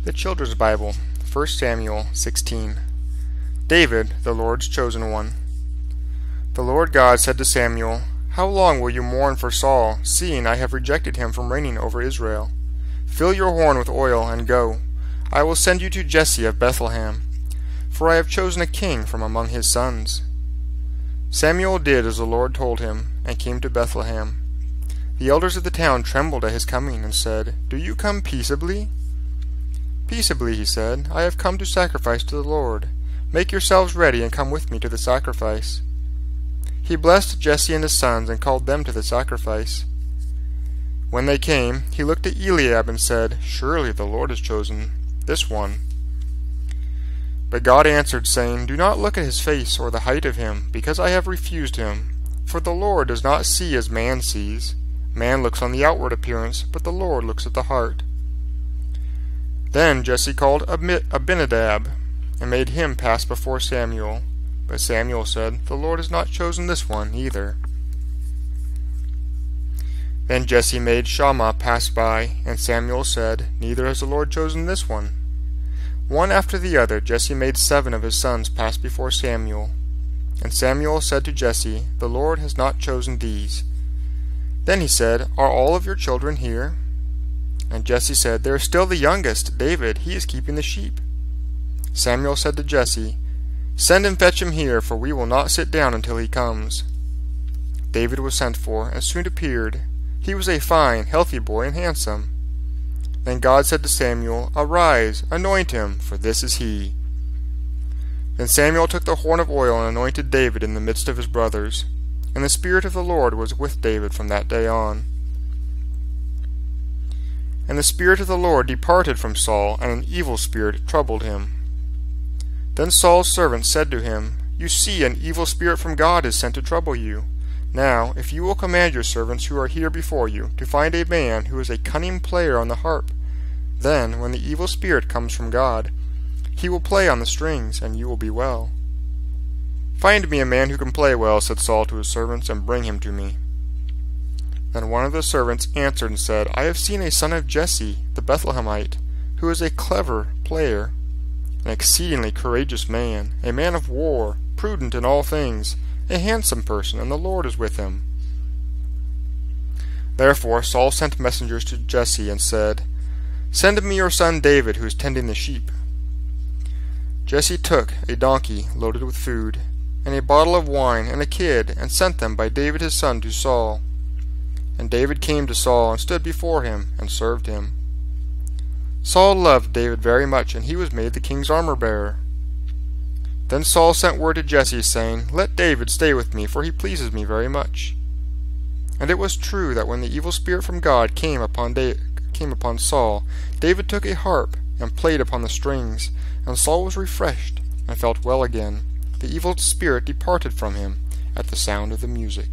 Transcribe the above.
The Children's Bible, 1 Samuel 16. David, the Lord's chosen one. The Lord God said to Samuel, "How long will you mourn for Saul, seeing I have rejected him from reigning over Israel? Fill your horn with oil and go. I will send you to Jesse of Bethlehem, for I have chosen a king from among his sons." Samuel did as the Lord told him, and came to Bethlehem. The elders of the town trembled at his coming, and said, "Do you come peaceably?" "Peaceably," he said. "I have come to sacrifice to the Lord. Make yourselves ready and come with me to the sacrifice." He blessed Jesse and his sons and called them to the sacrifice. When they came, he looked at Eliab and said, "Surely the Lord has chosen this one." But God answered, saying, "Do not look at his face or the height of him, because I have refused him. For the Lord does not see as man sees. Man looks on the outward appearance, but the Lord looks at the heart." Then Jesse called Abinadab, and made him pass before Samuel. But Samuel said, "The Lord has not chosen this one either." Then Jesse made Shammah pass by, and Samuel said, "Neither has the Lord chosen this one." One after the other Jesse made 7 of his sons pass before Samuel. And Samuel said to Jesse, "The Lord has not chosen these." Then he said, "Are all of your children here?" And Jesse said, "There is still the youngest, David. He is keeping the sheep." Samuel said to Jesse, "Send and fetch him here, for we will not sit down until he comes." David was sent for, and soon appeared. He was a fine, healthy boy, and handsome. Then God said to Samuel, "Arise, anoint him, for this is he." Then Samuel took the horn of oil and anointed David in the midst of his brothers. And the Spirit of the Lord was with David from that day on. And the Spirit of the Lord departed from Saul, and an evil spirit troubled him. Then Saul's servants said to him, "You see, an evil spirit from God is sent to trouble you. Now, if you will command your servants who are here before you to find a man who is a cunning player on the harp, then, when the evil spirit comes from God, he will play on the strings, and you will be well." "Find me a man who can play well," said Saul to his servants, "and bring him to me." Then one of the servants answered and said, "I have seen a son of Jesse, the Bethlehemite, who is a clever player, an exceedingly courageous man, a man of war, prudent in all things, a handsome person, and the Lord is with him." Therefore Saul sent messengers to Jesse and said, "Send me your son David, who is tending the sheep." Jesse took a donkey loaded with food, and a bottle of wine, and a kid, and sent them by David his son to Saul. And David came to Saul and stood before him and served him. Saul loved David very much, and he was made the king's armor-bearer. Then Saul sent word to Jesse, saying, "Let David stay with me, for he pleases me very much." And it was true that when the evil spirit from God came upon Saul, David took a harp and played upon the strings, and Saul was refreshed and felt well again. The evil spirit departed from him at the sound of the music.